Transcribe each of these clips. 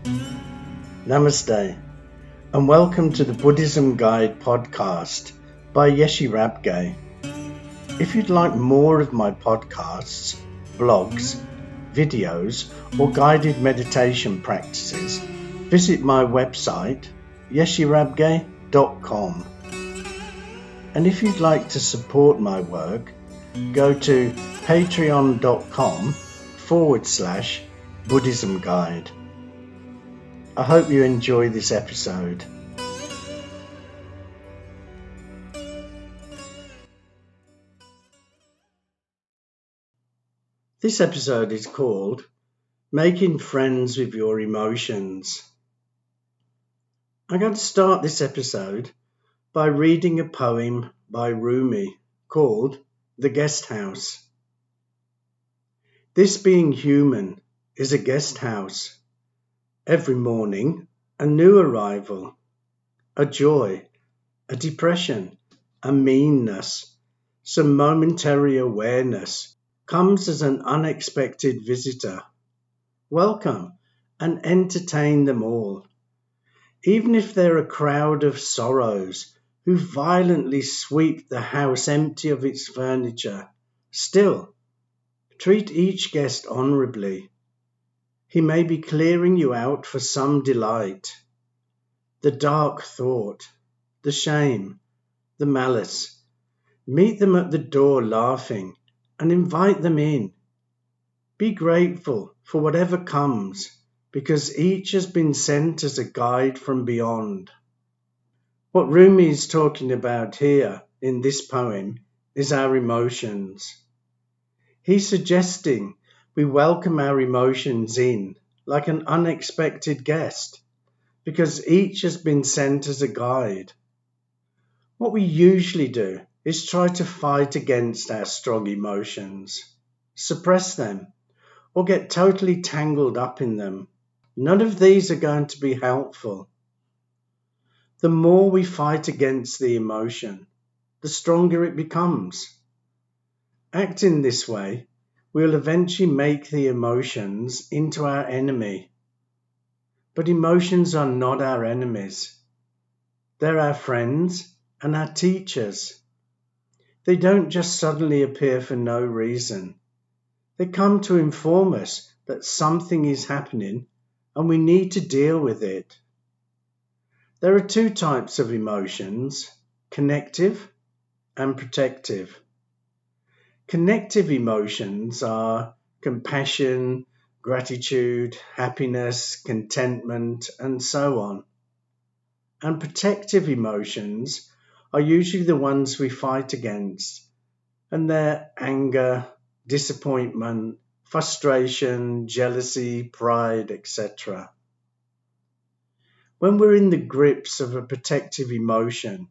Namaste, and welcome to the Buddhism Guide podcast by Yeshe Rabgye. If you'd like more of my podcasts, blogs, videos, or guided meditation practices, visit my website, yesherabgye.com. And if you'd like to support my work, go to patreon.com/Buddhism Guide. I hope you enjoy this episode. This episode is called Making Friends with Your Emotions. I'm going to start this episode by reading a poem by Rumi called The Guest House. This being human is a guest house. Every morning, a new arrival, a joy, a depression, a meanness, some momentary awareness comes as an unexpected visitor. Welcome and entertain them all. Even if they're a crowd of sorrows who violently sweep the house empty of its furniture, still treat each guest honourably. He may be clearing you out for some delight. The dark thought, the shame, the malice. Meet them at the door laughing and invite them in. Be grateful for whatever comes, because each has been sent as a guide from beyond. What Rumi is talking about here in this poem is our emotions. He's suggesting we welcome our emotions in like an unexpected guest, because each has been sent as a guide. What we usually do is try to fight against our strong emotions, suppress them, or get totally tangled up in them. None of these are going to be helpful. The more we fight against the emotion, the stronger it becomes. Acting this way, we'll eventually make the emotions into our enemy. But emotions are not our enemies. They're our friends and our teachers. They don't just suddenly appear for no reason. They come to inform us that something is happening and we need to deal with it. There are two types of emotions, connective and protective. Connective emotions are compassion, gratitude, happiness, contentment, and so on. And protective emotions are usually the ones we fight against, and they're anger, disappointment, frustration, jealousy, pride, etc. When we're in the grips of a protective emotion,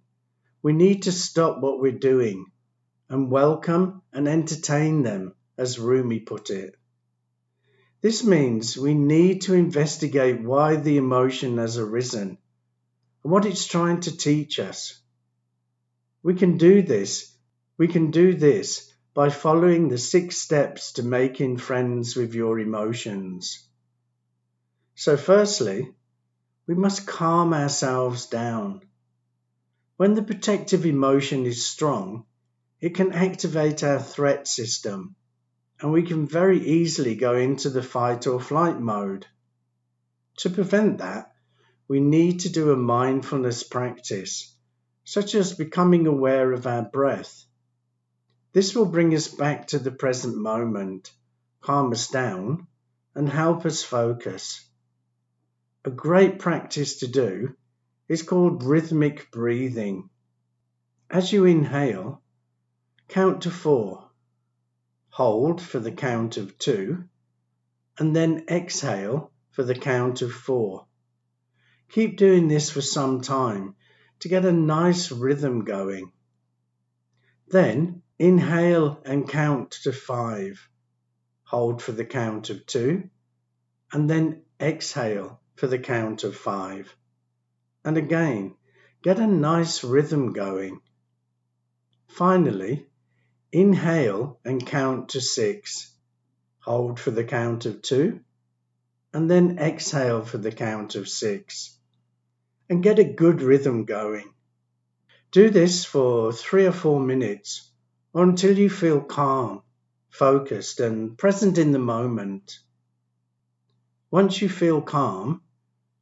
we need to stop what we're doing and welcome and entertain them, as Rumi put it. This means we need to investigate why the emotion has arisen and what it's trying to teach us. We can do this by following the 6 steps to making friends with your emotions. So firstly, we must calm ourselves down. When the protective emotion is strong, it can activate our threat system, and we can very easily go into the fight or flight mode. To prevent that, we need to do a mindfulness practice, such as becoming aware of our breath. This will bring us back to the present moment, calm us down, and help us focus. A great practice to do is called rhythmic breathing. As you inhale, count to 4, hold for the count of 2, and then exhale for the count of 4. Keep doing this for some time to get a nice rhythm going. Then inhale and count to 5, hold for the count of 2, and then exhale for the count of 5. And again, get a nice rhythm going. Finally, inhale and count to 6, hold for the count of 2, and then exhale for the count of 6. And get a good rhythm going. Do this for 3 or 4 minutes or until you feel calm, focused, and present in the moment. Once you feel calm,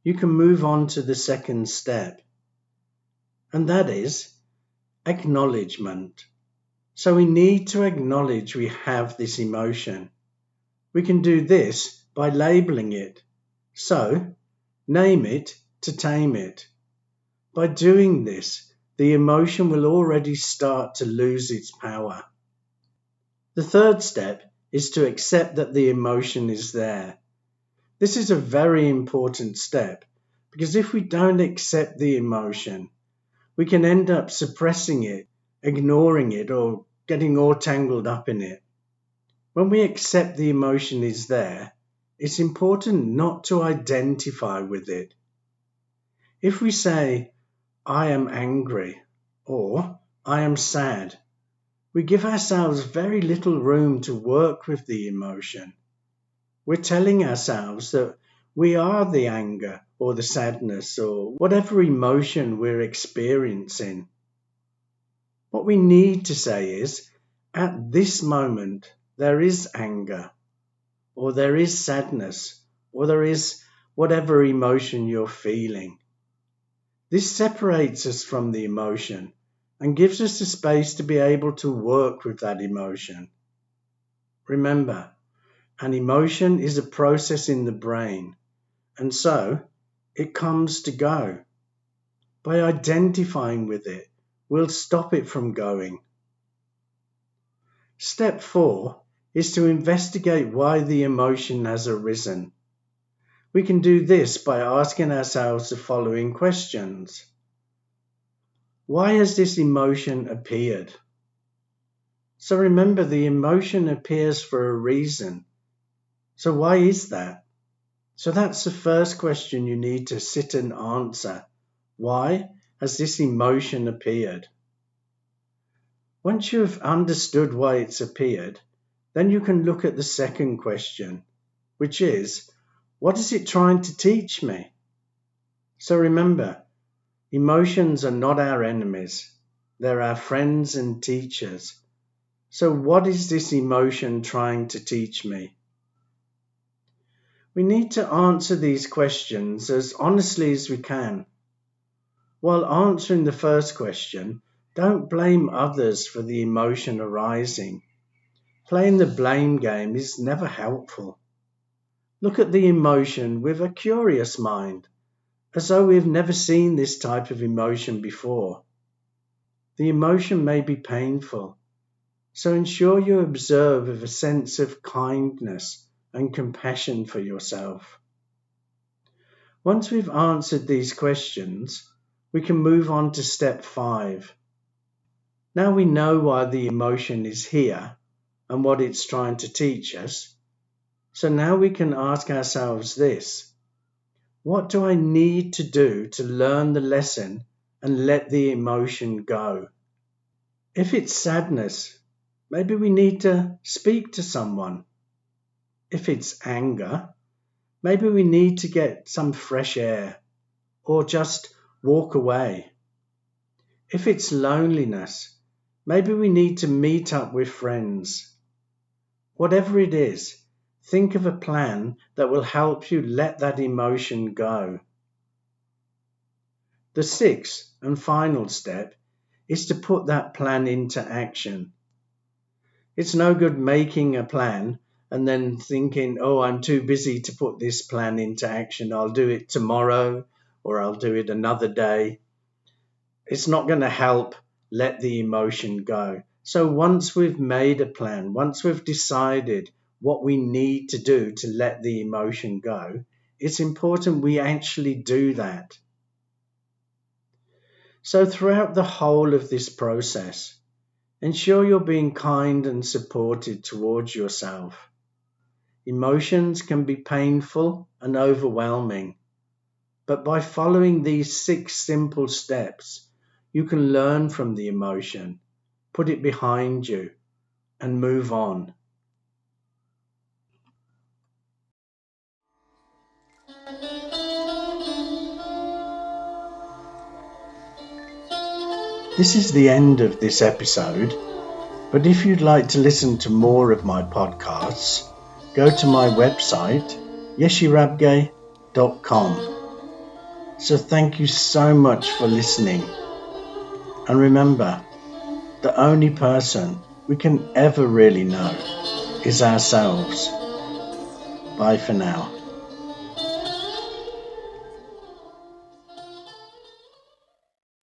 you can move on to the second step, and that is acknowledgement. So we need to acknowledge we have this emotion. We can do this by labeling it. So, name it to tame it. By doing this, the emotion will already start to lose its power. The third step is to accept that the emotion is there. This is a very important step because if we don't accept the emotion, we can end up suppressing it, ignoring it, or getting all tangled up in it. When we accept the emotion is there, it's important not to identify with it. If we say, I am angry, or I am sad, we give ourselves very little room to work with the emotion. We're telling ourselves that we are the anger or the sadness or whatever emotion we're experiencing. What we need to say is, at this moment, there is anger, or there is sadness, or there is whatever emotion you're feeling. This separates us from the emotion and gives us the space to be able to work with that emotion. Remember, an emotion is a process in the brain, and so it comes to go. By identifying with it, we'll stop it from going. Step 4 is to investigate why the emotion has arisen. We can do this by asking ourselves the following questions. Why has this emotion appeared? So remember, the emotion appears for a reason. So why is that? So that's the first question you need to sit and answer. Why has this emotion appeared? Once you've understood why it's appeared, then you can look at the second question, which is, what is it trying to teach me? So remember, emotions are not our enemies. They're our friends and teachers. So what is this emotion trying to teach me? We need to answer these questions as honestly as we can. While answering the first question, don't blame others for the emotion arising. Playing the blame game is never helpful. Look at the emotion with a curious mind, as though we've never seen this type of emotion before. The emotion may be painful, so ensure you observe with a sense of kindness and compassion for yourself. Once we've answered these questions, we can move on to step 5. Now we know why the emotion is here and what it's trying to teach us. So now we can ask ourselves this: what do I need to do to learn the lesson and let the emotion go? If it's sadness, maybe we need to speak to someone. If it's anger, maybe we need to get some fresh air or just walk away. If it's loneliness, maybe we need to meet up with friends. Whatever it is, think of a plan that will help you let that emotion go. The sixth and final step is to put that plan into action. It's no good making a plan and then thinking, oh, I'm too busy to put this plan into action. I'll do it tomorrow or I'll do it another day. It's not going to help let the emotion go. So once we've made a plan, once we've decided what we need to do to let the emotion go, it's important we actually do that. So throughout the whole of this process, ensure you're being kind and supportive towards yourself. Emotions can be painful and overwhelming, but by following these 6 simple steps, you can learn from the emotion, put it behind you, and move on. This is the end of this episode, but if you'd like to listen to more of my podcasts, go to my website, yesherabgye.com. So thank you so much for listening. And remember, the only person we can ever really know is ourselves. Bye for now.